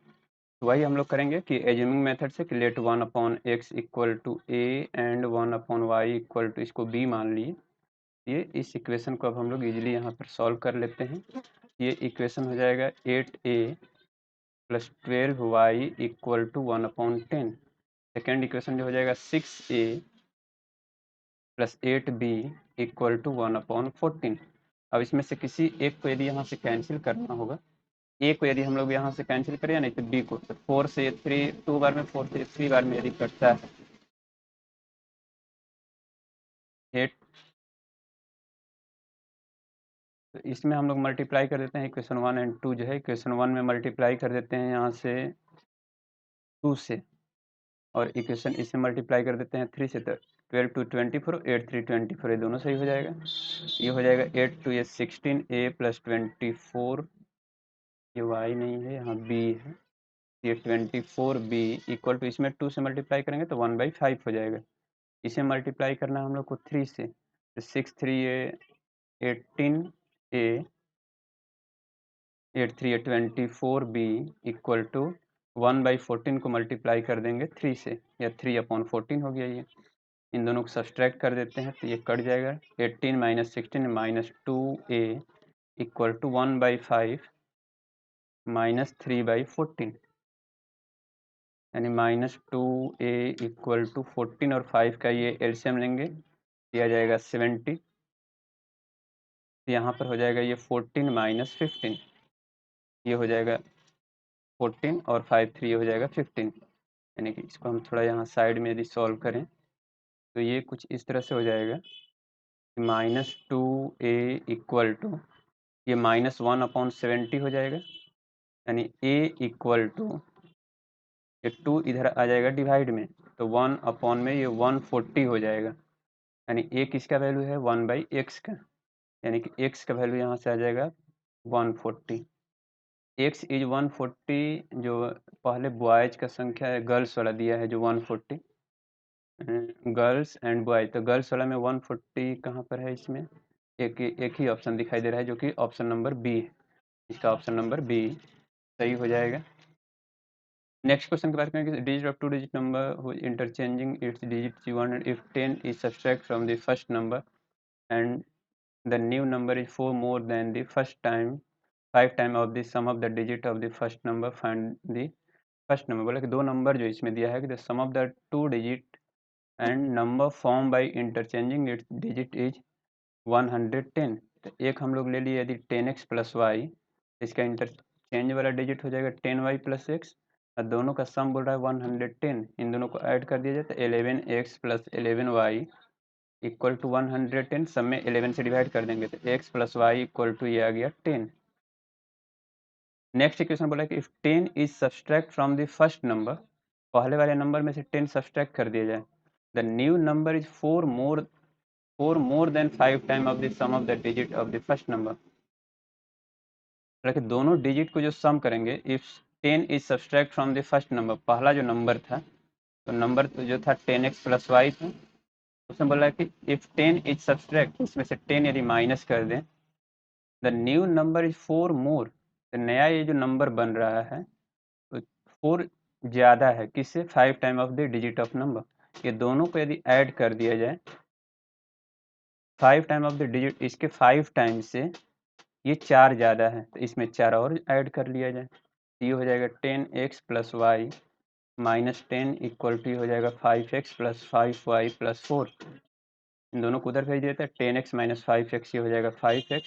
तो वही हम लोग करेंगे कि एज्यूमिंग मेथड से कि let 1/x equal to a and 1/y equal to इसको b मान लिए। ये इस इक्वेशन को अब हम लोग इजीली यहाँ पर सॉल्व कर लेते हैं। ये इक्वेशन हो जाएगा 8a plus 12y equal to 1/10। Second equation जो हो जाएगा 6a plus 8b equal to 1/14। अब इसमें से किसी एक को यदि यहाँ से कैंसिल करना होगा, ए को यदि हम लोग यहाँ से कैंसिल करें या नहीं तो बी को, तो 4 से 3 2 बार में 4 से 3 बार में यदि कटता है 8, तो इसमें हम लोग मल्टीप्लाई कर देते हैं इक्वेशन 1 एंड 2 जो है इक्वेशन 1 में मल्टीप्लाई कर देते हैं यहाँ से 2 से, और इक्वेशन इससे मल्टीप्लाई कर देते हैं 3 से, तो 12 2 24 8 3 24 ये दोनों सही हो जाएगा। ये हो जाएगा 8 2 ये 16 a प्लस 24, ये y नहीं है यहाँ b है, ये 24b इक्वल टू इसमें 2 से मल्टीप्लाई करेंगे तो 1/5 हो जाएगा। इसे मल्टीप्लाई करना है हम लोग को 3 से, तो 6 3 ये 18 A 8 3 24 B इक्वल टू 1/14 को मल्टीप्लाई कर देंगे 3 से, या 3/14 हो गया ये। इन दोनों को सब्सट्रैक्ट कर देते हैं तो ये कट जाएगा। 18 - 16 -2A इक्वल टू 1/5 -3/14, यानी -2A इक्वल टू 14 और 5 का ये एलसीएम लेंगे, दिया जाएगा 70। यहाँ पर हो जाएगा ये 14 - 15, ये हो जाएगा 14 और 5 3 हो जाएगा 15, यानी कि इसको हम थोड़ा यहाँ साइड में यदि सॉल्व करें तो ये कुछ इस तरह से हो जाएगा। -2A इक्वल टू ये -1/70 हो जाएगा, यानी A इक्वल टू ये 2 इधर आ जाएगा डिवाइड में, तो 1 में ये 140 हो जाएगा, यानी A किसका वैल्यू है 1/x का, यानी कि x का वैल्यू यहाँ से आ जाएगा 140। x इज 140, जो पहले बॉयज का संख्या है, गर्ल्स वाला दिया है जो 140, गर्ल्स एंड बॉयज, तो गर्ल्स वाला में 140 कहाँ पर है, इसमें एक ही ऑप्शन दिखाई दे रहा है जो कि ऑप्शन नंबर बी है, इसका ऑप्शन नंबर बी सही हो जाएगा। नेक्स्ट क्वेश्चन की बात करें कि digit of 2 digit number interchanging it's digit 200 if 10 is subtract from the first number and the new number is 4 more than the first time 5 time of the sum of the digit of the first number, find the first number। बोला कि दो number जो इसमें दिया है कि the sum of the two digit and number formed by interchanging its digit is 110। तो एक हम लोग ले लिए यदि 10x प्लस वाई, इसका इंटरचेंज वाला डिजिट हो जाएगा 10y प्लस एक्स, और दोनों का सम बोल रहा है 110, इन दोनों को ऐड कर दिया जाए तो 11x plus 11y equal to 110, सब में 11 से डिवाइड कर देंगे तो x plus y equal to ये आ गया 10। नेक्स्ट इक्वेशन बोला कि if 10 is subtract from the first number, पहले वाले नंबर में से 10 सब्सट्रैक्ट कर दिया जाए, the new number is 4 more than 5 time of the sum of the digit of the first number. मतलब दोनों डिजिट को जो सम करेंगे, if 10 is subtract from the first number, पहला जो नंबर था तो नंबर तो जो था 10x प्लस वाई था, उसने बोला कि इफ 10 इज सब्सट्रैक्ट, इसमें से 10 यदि माइनस कर दें, द न्यू नंबर इज 4 मोर, तो नया ये जो नंबर बन रहा है तो 4 ज़्यादा है किससे, 5 time of the digit of number, ये दोनों को यदि ऐड कर दिया जाए 5 टाइम ऑफ द डिजिट, इसके 5 टाइम से ये 4 ज़्यादा है तो इसमें 4 और ऐड कर लिया जाए, ये हो जाएगा 10x plus y minus 10 equal to हो जाएगा 5x प्लस 5y प्लस 4। इन दोनों को उधर भेज देते हैं, 10x माइनस 5x ये हो जाएगा 5x,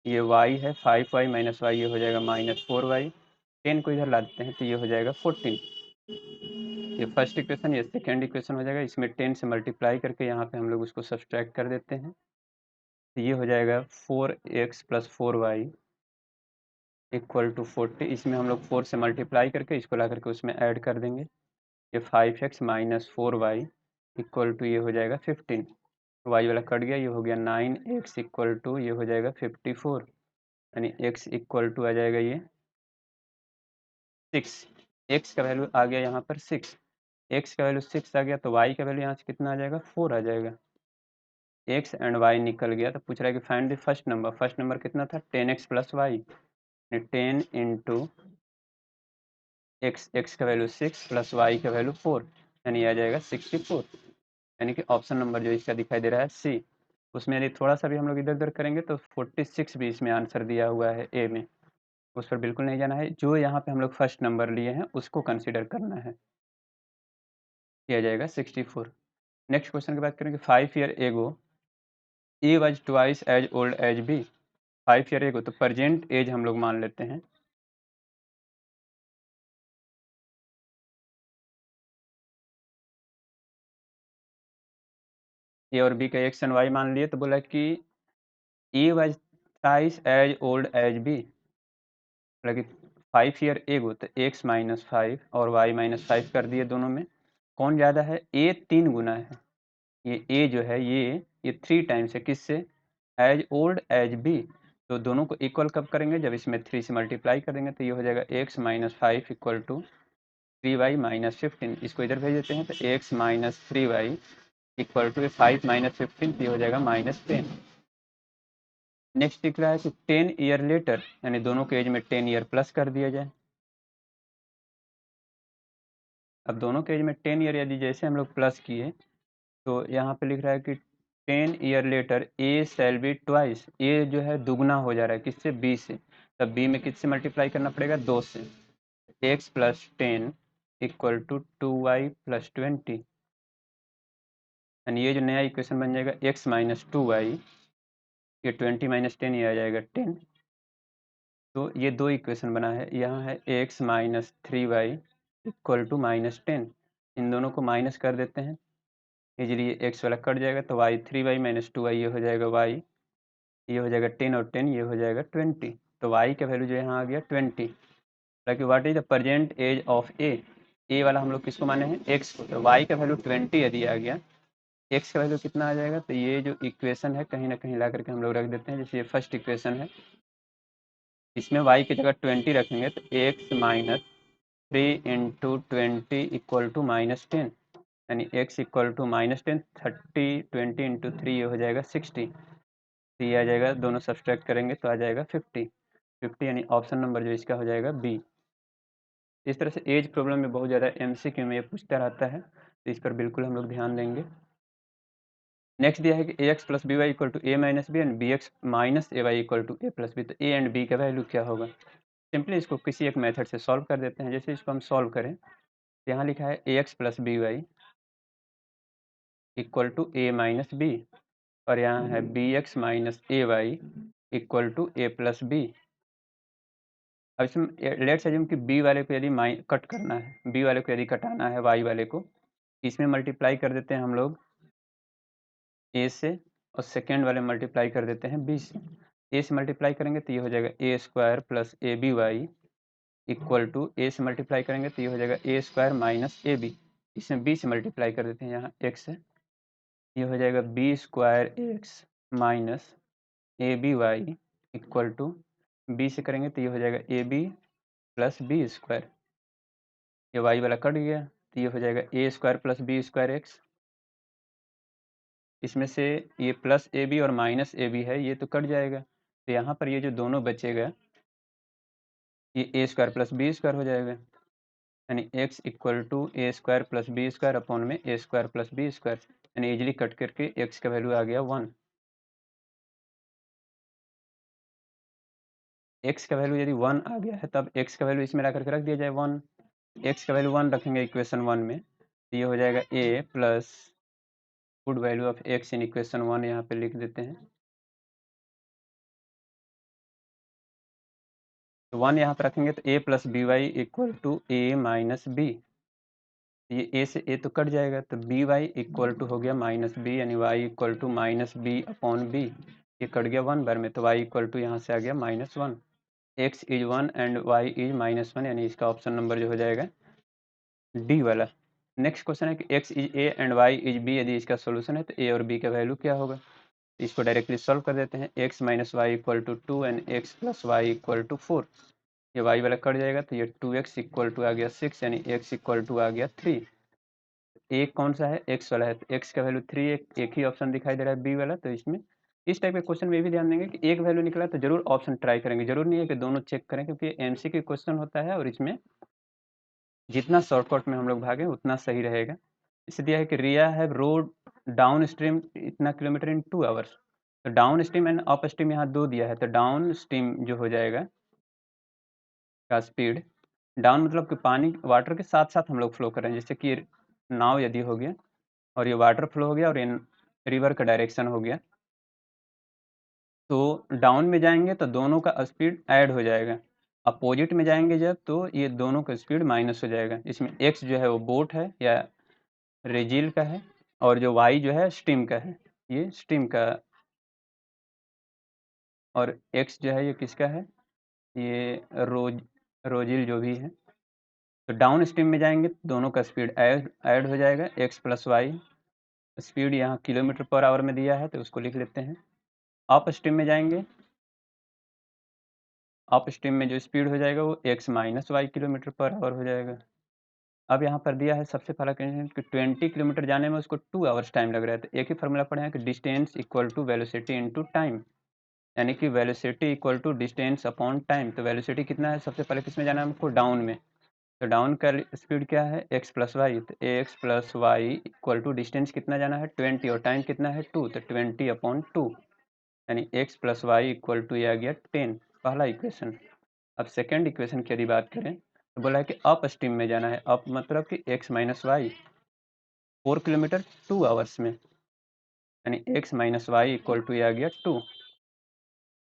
ये y है 5y माइनस वाई ये हो जाएगा -4y, 10 को इधर ला देते हैं तो ये हो जाएगा 14। ये फर्स्ट इक्वेशन, ये सेकेंड इक्वेशन हो जाएगा, इसमें 10 से मल्टीप्लाई करके यहाँ पे हम लोग उसको सब्सट्रैक्ट कर देते हैं तो ये हो जाएगा 4x plus 4y equal to 40, इसमें हम लोग 4 से मल्टीप्लाई करके इसको ला करके उसमें ऐड कर देंगे, ये 5x minus 4y equal to ये हो जाएगा 15, y वाला कट गया, ये हो गया 9x इक्वल टू ये हो जाएगा 54, यानी x इक्वल टू आ जाएगा ये 6, x का वैल्यू आ गया यहाँ पर 6, x का वैल्यू 6 आ गया तो y का वैल्यू यहाँ से कितना आ जाएगा 4 आ जाएगा, x एंड y निकल गया तो पूछ रहा है कि find the first number, first number कितना था 10x plus y, 10 into x का वैल्यू 6 प्लस y का वैल्यू 4, यानी आ जाएगा 64, यानी कि ऑप्शन नंबर जो इसका दिखाई दे रहा है सी। उसमें यदि थोड़ा सा भी हम लोग इधर उधर करेंगे तो 46 भी इसमें आंसर दिया हुआ है ए में, उस पर बिल्कुल नहीं जाना है, जो यहाँ पे हम लोग फर्स्ट नंबर लिए हैं उसको कंसिडर करना है, किया जाएगा 64। नेक्स्ट क्वेश्चन की बात करें कि 5 year ago A was twice as old as B, 5 year ago तो प्रेजेंट एज हम लोग मान लेते हैं, ए और बी का एक्स एंड वाई मान लिए, तो बोला कि A was twice as old as B, मतलब कि 5 ईयर एगो तो एक्स माइनस 5 और वाई माइनस 5 कर दिए, दोनों में कौन ज़्यादा है, ए 3 गुना है, ये ए जो है ये 3 टाइम्स है किससे, एज ओल्ड एज बी, तो दोनों को इक्वल कब करेंगे, जब इसमें 3 से मल्टीप्लाई कर देंगे तो ये हो जाएगा x minus 5 equal to 3y minus 15, इसको इधर भेज देते हैं तो x minus 3y equal to 5 minus 15 ये हो जाएगा -10। नेक्स्ट दिख रहा है कि 10 ईयर लेटर, यानी दोनों के एज में 10 ईयर प्लस कर दिया जाए। अब दोनों के एज में 10 ईयर यदि जैसे हम लोग प्लस किए, तो यहाँ पे लिख रहा है कि 10 year later a shall be twice, a जो है दुगना हो जा रहा है किससे, बी से, तब बी में किससे मल्टीप्लाई करना पड़ेगा, 2 से। x plus 10 equal to 2y plus 20, यानी ये जो नया इक्वेशन बन जाएगा x माइनस 2y, ये 20 माइनस 10 ये आ जाएगा 10। तो ये दो इक्वेशन बना है, यहाँ है x minus 3y equal to minus 10, इन दोनों को माइनस कर देते हैं, इजीली ये x वाला कट जाएगा, तो y 3y माइनस 2y ये हो जाएगा y, ये हो जाएगा 10 और 10 ये हो जाएगा 20, तो y का वैल्यू जो यहाँ आ गया 20। ताकि what is the present age of a वाला हम लोग किसको माने हैं, x को, तो y का वैल्यू 20 यदि आ गया, x का वैल्यू कितना आ जाएगा, तो ये जो इक्वेशन है कहीं ना कहीं ला करके हम लोग रख देते हैं, जैसे ये फर्स्ट इक्वेशन है, इसमें y की जगह 20 रखेंगे तो x minus 3 into 20 equal to minus 10, यानी x equal to minus 10, 30 20 into 3 ये हो जाएगा 60, तो ये आ जाएगा, दोनों सब्सट्रैक्ट करेंगे तो आ जाएगा 50, यानी ऑप्शन नंबर जो इसका हो जाएगा बी। इस तरह से एज प्रॉब्लम में बहुत ज़्यादा एमसीक्यू में ये पूछता रहता है, तो इस पर बिल्कुल हम लोग ध्यान देंगे। नेक्स्ट दिया है कि a x plus b y equal to a minus b and b x minus a y equal to a plus b, तो ए एंड बी का वैल्यू क्या होगा। सिंपली इसको किसी एक मेथड से सॉल्व कर देते हैं। जैसे इसको हम सॉल्व करें, तो यहाँ लिखा है a x plus b y equal to a minus b, और यहाँ है b x minus a y equal to a plus b. अब इसमें लेट्स अज्यूम कि बी वाले को यदि कट करना है, बी वाले को यदि कटाना है वाई वाले को, इसमें मल्टीप्लाई कर देते हैं हम लोग ए से, और सेकेंड वाले मल्टीप्लाई कर देते हैं बी से। ए से मल्टीप्लाई करेंगे तो ये हो जाएगा a square plus a b y equal to, a से मल्टीप्लाई करेंगे तो ये हो जाएगा a square minus a b, इसमें बी से मल्टीप्लाई कर देते हैं यहाँ एक्स से, ये हो जाएगा b square x minus a b y equal to, b से करेंगे तो ये हो जाएगा a b plus b square, ये वाई वाला कट गया तो ये हो जाएगा a square plus b square x, इसमें से ये प्लस ए बी और माइनस ए बी है ये तो कट जाएगा, तो यहाँ पर ये जो दोनों बचेगा ये a square plus b square हो जाएगा, यानी x equal to a square plus b square upon में a square plus b square, यानी इजीली कट करके एक्स का वैल्यू आ गया 1। एक्स का वैल्यू यदि 1 आ गया है तब एक्स का वैल्यू इसमें ला करके रख दिया जाए 1, एक्स का वैल्यू 1 रखेंगे इक्वेशन 1 में, तो ये हो जाएगा a plus good value of x in equation 1 यहाँ पे लिख देते हैं, तो 1 यहाँ पर रखेंगे तो a plus b y equal to a minus b, ये ए से ए तो कट जाएगा, तो बी वाई इक्वल टू हो गया माइनस बी, यानी y equal to minus b upon b, ये कट गया 1 बार में, तो वाई इक्वल टू यहाँ से आ गया -1, x is 1 and y is -1, यानी इसका ऑप्शन नंबर जो हो जाएगा डी वाला। नेक्स्ट क्वेश्चन है कि x is a and y is b, यदि इसका सोल्यूशन है तो ए और बी का वैल्यू क्या होगा। इसको डायरेक्टली सॉल्व कर देते हैं, x minus y equal to 2 and x plus y equal to 4, ये वाई वाला कट जाएगा तो ये 2x इक्वल टू आ गया 6, यानी x इक्वल टू आ गया 3। एक कौन सा है, x वाला है, तो x का वैल्यू 3, एक ही ऑप्शन दिखाई दे रहा है बी वाला, तो इसमें इस टाइप के क्वेश्चन में भी ध्यान देंगे कि एक वैल्यू निकला तो जरूर ऑप्शन ट्राई करेंगे, जरूर नहीं है कि दोनों चेक करें, क्योंकि एमसीक्यू क्वेश्चन होता है और इसमें जितना शॉर्टकट में हम लोग भागें उतना सही रहेगा। इसे दिया है कि रिया हैव रोड डाउन स्ट्रीम इतना किलोमीटर इन 2 आवर्स, तो down stream and up stream यहाँ दो दिया है, तो डाउन स्ट्रीम जो हो जाएगा का स्पीड, डाउन मतलब कि पानी वाटर के साथ साथ हम लोग फ्लो कर रहे हैं, जैसे कि नाव यदि हो गया और ये वाटर फ्लो हो गया और इन रिवर का डायरेक्शन हो गया, तो डाउन में जाएंगे तो दोनों का स्पीड ऐड हो जाएगा, अपोजिट में जाएंगे जब तो ये दोनों का स्पीड माइनस हो जाएगा। इसमें एक्स जो है वो बोट है या रेजिल का है, और जो वाई जो है स्ट्रीम का है, ये स्ट्रीम का, और एक्स जो है ये किसका है, ये रोजिल जो भी है। तो डाउन स्ट्रीम में जाएंगे तो दोनों का स्पीड ऐड हो जाएगा, एक्स प्लस वाई, स्पीड यहाँ किलोमीटर पर आवर में दिया है तो उसको लिख लेते हैं। अप स्ट्रीम में जाएंगे, अप स्ट्रीम में जो स्पीड हो जाएगा वो x minus y kilometre per hour हो जाएगा। अब यहाँ पर दिया है सबसे पहला कंडीशन कि 20 किलोमीटर जाने में उसको 2 आवर्स टाइम लग रहा है, तो एक ही फॉर्मूला पढ़े हैं कि distance equal to velocity into time, यानी कि velocity equal to distance upon time. तो वेलोसिटी कितना है, सबसे पहले किस में जाना है हमको, डाउन में। तो डाउन का स्पीड क्या है, x प्लस वाई। तो x plus y equal to distance कितना जाना है 20 और टाइम कितना है 2, तो 20/2 यानी x plus y equal to ये आ गया 10, पहला इक्वेशन। अब सेकेंड इक्वेशन की यदि बात करें तो बोला है कि अप स्ट्रीम में जाना है। अप मतलब कि x minus y 4 kilometre 2 hours में, यानी x minus y equal to ये आ गया 2,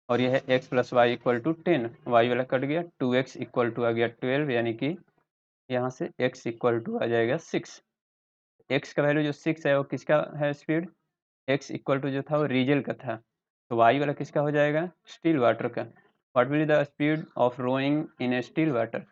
और यह है x plus y equal to 10, y वाला कट गया, 2x इक्वल टू आ गया 12, यानी कि यहाँ से x इक्वल टू आ जाएगा 6। x का वैल्यू जो 6 है वो किसका है स्पीड, x इक्वल टू जो था वो रीजल का था, तो y वाला किसका हो जाएगा, स्टिल वाटर का। What will the speed of rowing in a still water.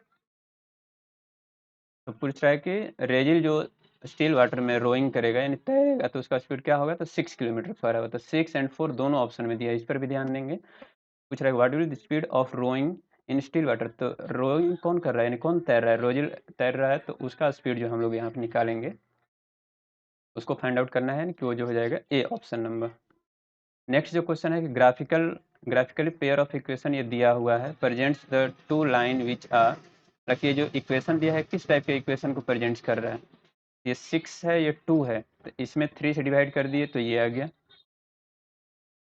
तो पूछ रहा है कि रेजिल जो स्टिल वाटर में रोइंग करेगा यानी तैरेगा तो उसका स्पीड क्या होगा, तो 6 किलोमीटर पर आवर। तो 6 एंड 4 दोनों ऑप्शन में दिया है, इस पर भी ध्यान देंगे। पूछ रहा है what will the speed of rowing in still water. तो रोइंग कौन कर रहा है, यानी कौन तैर रहा है, रोजिल तैर रहा है, तो उसका स्पीड जो हम लोग यहाँ पे निकालेंगे उसको फाइंड आउट करना है कि वो जो हो जाएगा ए ऑप्शन नंबर। नेक्स्ट जो क्वेश्चन है कि ग्राफिकली पेयर ऑफ इक्वेशन ये दिया हुआ है, presents the two line which are. रखिए जो इक्वेशन दिया है किस टाइप के इक्वेशन को प्रेजेंट्स कर रहा है, ये 6 है ये 2 है, तो इसमें 3 से डिवाइड कर दिए तो ये आ गया,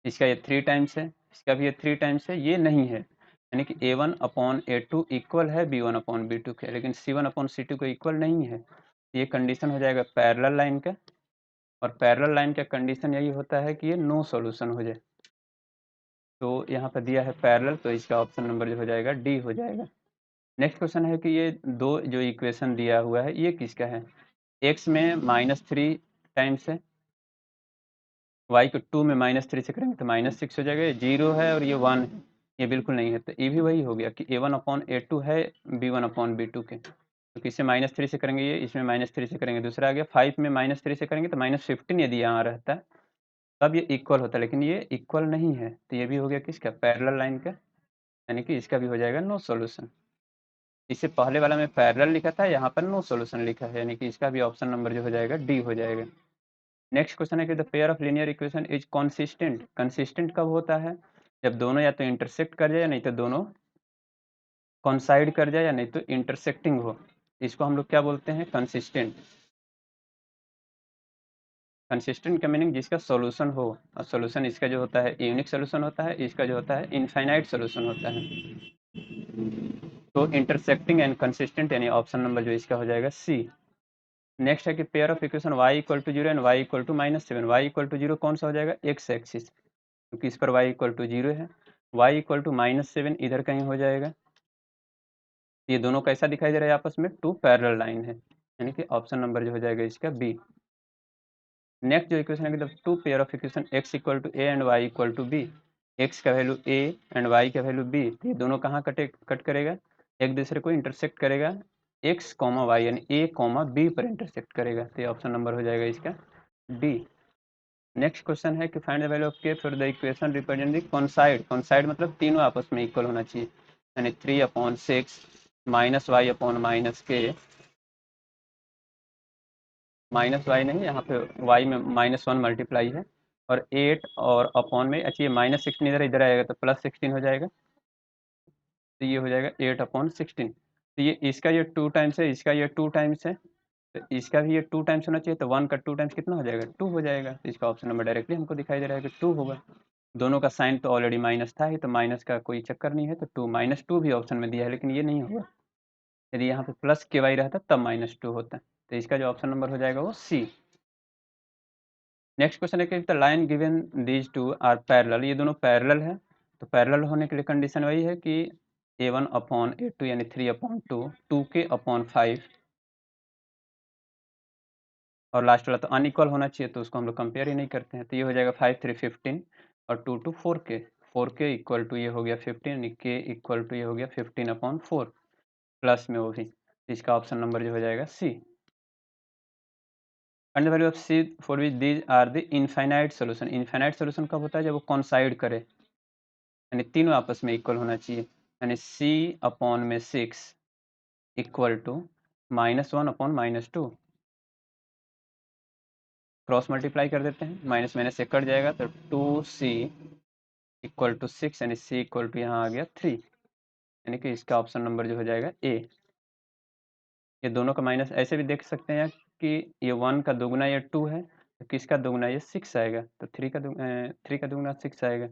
इसका ये 3 टाइम्स है, इसका भी ये 3 टाइम्स है, ये नहीं है, यानी कि a1/a2 इक्वल है b1/b2 के, लेकिन c1/c2 को इक्वल नहीं है। ये कंडीशन हो जाएगा पैरेलल लाइन का, और पैरेलल लाइन का कंडीशन यही होता है कि ये नो सॉल्यूशन हो जाए। तो यहाँ पर दिया है पैरेलल, तो इसका ऑप्शन नंबर जो हो जाएगा डी हो जाएगा। नेक्स्ट क्वेश्चन है कि ये दो जो इक्वेशन दिया हुआ है ये किसका है, x में -3 टाइम्स है, y को 2 में -3 से करेंगे तो -6 हो जाएगा, ये 0 है और ये 1 है, ये बिल्कुल नहीं है। तो ये भी वही हो गया कि a1/a2 है b1/b2 के, तो किससे -3 से करेंगे, ये इसमें -3 से करेंगे, दूसरा आ गया 5 में -3 से करेंगे तो -15 यदि यहाँ रहता है तब ये इक्वल होता है, लेकिन ये इक्वल नहीं है, तो ये भी हो गया किसका, पैरेलल लाइन का, यानी कि इसका भी हो जाएगा नो सॉल्यूशन। इससे पहले वाला में पैरेलल लिखा था, यहाँ पर नो सॉल्यूशन लिखा है, यानी कि इसका भी ऑप्शन नंबर जो हो जाएगा डी हो जाएगा। नेक्स्ट क्वेश्चन है कि the pair of linear equation is consistent. Consistent कब होता है, जब दोनों या तो इंटरसेक्ट कर जाए या नहीं तो दोनों कॉन्साइड कर जाए या नहीं तो इंटरसेक्टिंग हो, इसको हम लोग क्या बोलते हैं, कंसिस्टेंट। कंसिस्टेंट का मीनिंग जिसका सॉल्यूशन हो, और सॉल्यूशन इसका जो होता है यूनिक सॉल्यूशन होता है, इसका जो होता है इनफाइनाइट सॉल्यूशन होता है। तो इंटरसेक्टिंग एंड कंसिस्टेंट यानी ऑप्शन नंबर जो इसका हो जाएगा सी। नेक्स्ट है कि pair of equation y equal to 0 and y equal to -7। y equal to 0 कौन सा हो जाएगा, एक्स एक्सिस, क्योंकि इस पर y इक्वल टू 0 है। y इक्वल टू -7 इधर कहीं हो जाएगा, ये दोनों कैसा दिखाई दे रहा है आपस में, टू पैरेलल लाइन है, यानी कि ऑप्शन नंबर जो हो जाएगा इसका बी। नेक्स्ट जो इक्वेशन है कि two pair of equation x equal to a and y equal to b. x का वैल्यू a एंड y का वैल्यू b, ये दोनों कहाँ कट करेगा, एक दूसरे को इंटरसेक्ट करेगा x कॉमा y यानी a कॉमा b पर इंटरसेक्ट करेगा, तो ये ऑप्शन नंबर हो जाएगा इसका डी। नेक्स्ट क्वेश्चन है कि find the value of k for the equation represent the कॉन्साइड। कॉन्साइड मतलब तीनों आपस में इक्वल होना चाहिए, यानी 3/6 -y/-k, माइनस वाई नहीं, यहाँ पे y में -1 मल्टीप्लाई है, और 8 और अपॉन में, अच्छा ये -16 इधर इधर आएगा तो +16 हो जाएगा, तो ये हो जाएगा 8/16। तो ये इसका ये 2 टाइम्स है, इसका ये 2 टाइम्स है, तो इसका भी ये 2 टाइम्स होना चाहिए, तो 1 का 2 टाइम्स कितना हो जाएगा, 2 हो जाएगा, तो इसका ऑप्शन नंबर डायरेक्टली हमको दिखाई दे रहा है कि 2 होगा। दोनों का साइन तो ऑलरेडी माइनस था ही, तो माइनस का कोई चक्कर नहीं है, तो 2 -2 भी ऑप्शन में दिया है, लेकिन ये नहीं होगा, यदि यहाँ पे प्लस के वाई रहता तब -2 होता, तो इसका जो ऑप्शन नंबर हो जाएगा वो सी। नेक्स्ट क्वेश्चन है कि the line given these two are parallel, ये दोनों पैरेलल है, तो पैरेलल होने के लिए कंडीशन वही है कि a1/a2 यानी 3/2, 2k/5, और लास्ट वाला तो अनइक्वल होना चाहिए, तो उसको हम लोग कंपेयर ही नहीं करते हैं, तो ये हो जाएगा 5 3 15 और 2 2 4k, 4k इक्वल टू ये हो गया 15 यानी k इक्वल टू ये हो गया 15/4 प्लस में वो भी, इसका ऑप्शन नंबर जो हो जाएगा c. And the value of c for which these are the infinite solution. Infinite solution कब होता है, जब वो कॉन्साइड करे, यानी तीनों आपस में इक्वल होना चाहिए, यानी c/6 equal to -1/-2, cross multiply कर देते हैं, माइनस माइनस से कट जाएगा तो 2c इक्वल टू 6 यानी C इक्वल टू यहाँ आ गया 3, यानी कि इसका ऑप्शन नंबर जो हो जाएगा ए। ये दोनों का माइनस ऐसे भी देख सकते हैं कि ये 1 का दुगुना ये 2 है, तो किसका दुगुना ये 6 आएगा, तो 3 का दुगुना 6 आएगा।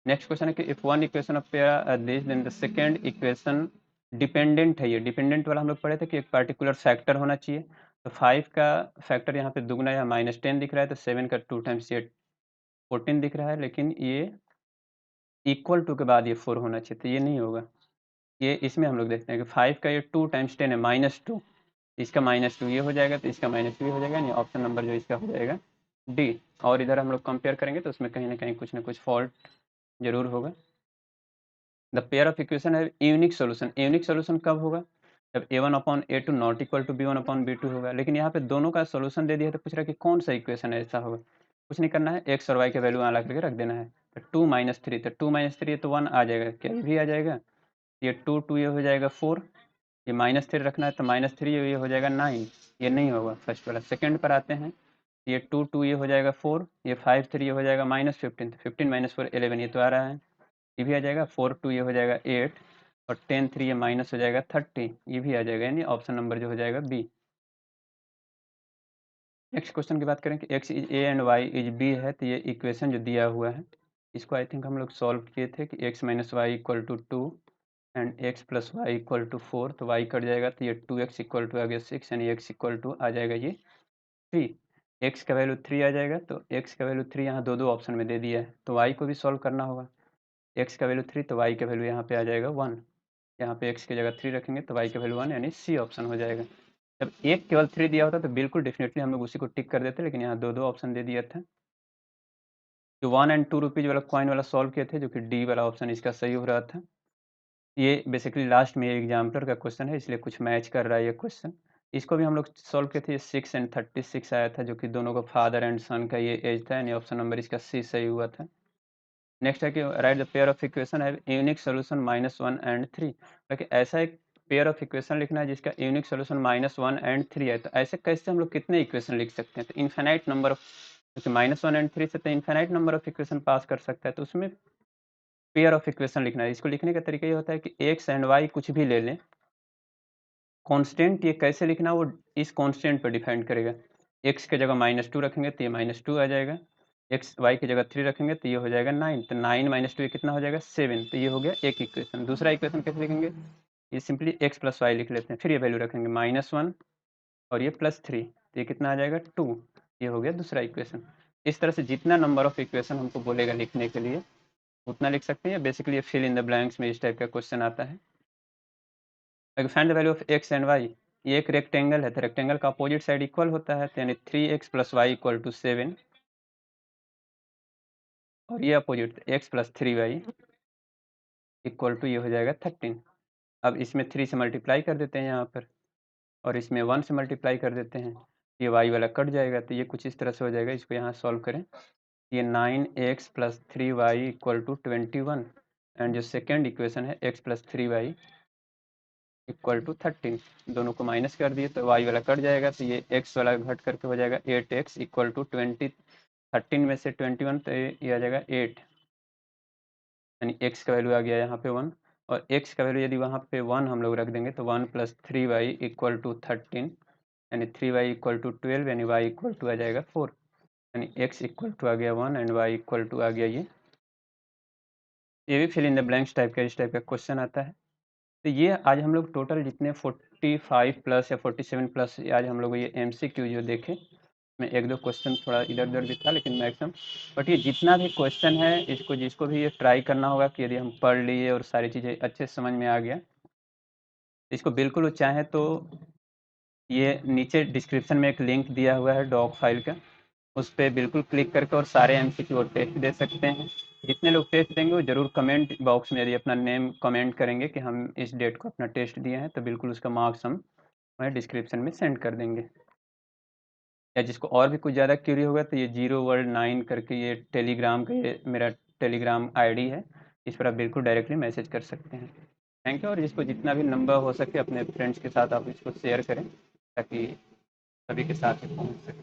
नेक्स्ट क्वेश्चन है कि if one equation of pair this then the second equation dependent है। ये डिपेंडेंट वाला हम लोग पढ़े थे कि एक पर्टिकुलर फैक्टर होना चाहिए, तो 5 का फैक्टर यहाँ पे दुगुना या -10 दिख रहा है, तो 7 का 2 टाइम्स ये 14 दिख रहा है, लेकिन ये इक्वल टू के बाद ये 4 होना चाहिए, तो ये नहीं होगा। ये इसमें हम लोग देखते हैं कि 5 का ये 2 टाइम्स 10 है -2, इसका -2 ये हो जाएगा, तो इसका -2 ये हो जाएगा, यानी ऑप्शन नंबर जो इसका हो जाएगा डी। और इधर हम लोग कंपेयर करेंगे तो उसमें कहीं ना कहीं कुछ ना कुछ फॉल्ट जरूर होगा। द पेयर ऑफ इक्वेशन है यूनिक सोल्यूशन। यूनिक सोल्यूशन कब होगा, जब a1/a2 not equal to b1/b2 होगा। लेकिन यहाँ पे दोनों का सोल्यूशन दे दिया है, तो पूछ रहा है कि कौन सा इक्वेशन ऐसा होगा। कुछ नहीं करना है, एक्स और वाई के वैल्यू यहाँ ला करके रख देना है। तो 2 - 3, तो 2 - 3 तो 1 आ जाएगा, क्या ये भी आ जाएगा, ये 2 ये हो जाएगा 4, ये -3 रखना है तो -3 ये हो जाएगा 9, ये नहीं होगा फर्स्ट वाला। सेकंड पर आते हैं, ये 2 ये हो जाएगा 4, ये 5 3 ये हो जाएगा -15, 15 - 4 11, ये तो आ रहा है, ये भी आ जाएगा। 4 2 ये हो जाएगा 8, और 10 3 ये माइनस हो जाएगा 30, ये भी आ जाएगा, यानी ऑप्शन नंबर जो हो जाएगा बी। नेक्स्ट क्वेश्चन की बात करें कि x is a and y is b है, तो ये इक्वेशन जो दिया हुआ है इसको आई थिंक हम लोग सॉल्व किए थे कि x - y equal to 2 and x + y equal to 4, तो y कट जाएगा, तो ये 2x इक्वल टू आ गया 6, यानी x इक्वल टू आ जाएगा ये 3। x का वैल्यू 3 आ जाएगा, तो x का वैल्यू 3 यहाँ दो ऑप्शन में दे दिया है, तो y को भी सॉल्व करना होगा। x का वैल्यू 3, तो y का वैल्यू यहाँ पे आ जाएगा 1, यहाँ पे x की जगह 3 रखेंगे तो y का वैल्यू 1, यानी सी ऑप्शन हो जाएगा। जब एक केवल 3 दिया होता तो बिल्कुल डेफिनेटली हम लोग उसी को टिक कर देते, लेकिन यहाँ दो ऑप्शन दे दिया था। जो 1 एंड 2 रुपीज़ वाला कॉइन वाला सॉल्व किए थे, जो कि डी वाला ऑप्शन इसका सही हो रहा था। ये बेसिकली लास्ट में एग्जाम्पलर का क्वेश्चन है, इसलिए कुछ मैच कर रहा है ये क्वेश्चन। इसको भी हम लोग सॉल्व किए थे, 6 एंड 36 आया था, जो कि दोनों का फादर एंड सन का ये एज था, यानी ऑप्शन नंबर इसका सी सही हुआ था। नेक्स्ट है कि right the pair of equation है यूनिक सोल्यूशन -1 एंड 3। लेकिन ऐसा एक पेयर ऑफ इक्वेशन लिखना है जिसका यूनिक सोल्यूशन -1 एंड 3 है, तो ऐसे कैसे हम लोग कितने इक्वेशन लिख सकते हैं, तो इन्फिनाइट नंबर ऑफ, क्योंकि -1 एंड 3 से तो इन्फिनाइट नंबर ऑफ इक्वेशन पास कर सकता है, तो उसमें पेयर ऑफ इक्वेशन लिखना है। इसको लिखने का तरीका ये होता है कि एक्स एंड वाई कुछ भी ले लें, कांस्टेंट ये कैसे लिखना वो इस कांस्टेंट पर डिपेंड करेगा। एक्स की जगह -2 रखेंगे तो ये -2 आ जाएगा, एक्स वाई की जगह 3 रखेंगे तो ये हो जाएगा 9, तो 9 - 2 ये कितना हो जाएगा 7, तो ये हो गया एक इक्वेशन। दूसरा इक्वेशन कैसे लिखेंगे, ये सिंपली एक्स प्लस वाई लिख लेते हैं, फिर ये वैल्यू रखेंगे -1 और ये +3, तो ये कितना आ जाएगा 2, ये हो गया दूसरा इक्वेशन। इस तरह से जितना नंबर ऑफ इक्वेशन हमको बोलेगा लिखने के लिए उतना लिख सकते हैं। बेसिकली ये फिल इन द ब्लैंक्स में इस टाइप का क्वेश्चन आता है। Find the value of x and y, ये एक रेक्टेंगल है, तो रेक्टेंगल का अपोजिट साइड इक्वल होता है, तो यानी 3x + y = 7, और ये अपोजिट x + 3y = ये हो जाएगा 13। अब इसमें 3 से मल्टीप्लाई कर देते हैं यहाँ पर, और इसमें 1 से मल्टीप्लाई कर देते हैं, ये y वाला कट जाएगा, तो ये कुछ इस तरह से हो जाएगा। इसको यहाँ सॉल्व करें, ये 9x + 3y = 21, एंड जो सेकेंड इक्वेशन है x + 3y = 13, दोनों को माइनस कर दिए तो y वाला कट जाएगा, तो ये x वाला घट करके हो जाएगा 8x = 20, 13 में से 21, तो ये आ जाएगा 8, यानी x का वैल्यू आ गया यहाँ पे 1, और x का वैल्यू यदि वहाँ पे 1 हम लोग रख देंगे तो 1 + 3y = 13, यानी 3y = 12, यानी y = आ जाएगा 4, यानी x = आ गया 1 एंड y = आ गया ये भी fill in the blanks type का इस टाइप का क्वेश्चन आता है। तो ये आज हम लोग टोटल जितने 45 प्लस या 47 प्लस आज हम लोग ये MCQ जो देखे, मैं एक दो क्वेश्चन थोड़ा इधर उधर भी था, लेकिन मैक्सिमम, बट ये जितना भी क्वेश्चन है इसको जिसको भी ये ट्राई करना होगा कि यदि हम पढ़ लिए और सारी चीज़ें अच्छे से समझ में आ गया, इसको बिल्कुल वो चाहें तो ये नीचे डिस्क्रिप्शन में एक लिंक दिया हुआ है डॉक फाइल का, उस पर बिल्कुल क्लिक करके और सारे MCQ और टेस्ट दे सकते हैं। जितने लोग टेस्ट देंगे वो ज़रूर कमेंट बॉक्स में यदि अपना नेम कमेंट करेंगे कि हम इस डेट को अपना टेस्ट दिए हैं, तो बिल्कुल उसका मार्क्स हम डिस्क्रिप्शन में सेंड कर देंगे। या जिसको और भी कुछ ज़्यादा क्यूरी होगा तो ये 0world9 करके ये टेलीग्राम का ये मेरा टेलीग्राम ID है, इस पर आप बिल्कुल डायरेक्टली मैसेज कर सकते हैं। थैंक यू, और इसको जितना भी लंबा हो सके अपने फ्रेंड्स के साथ आप इसको शेयर करें ताकि सभी के साथ ये पहुँच सके।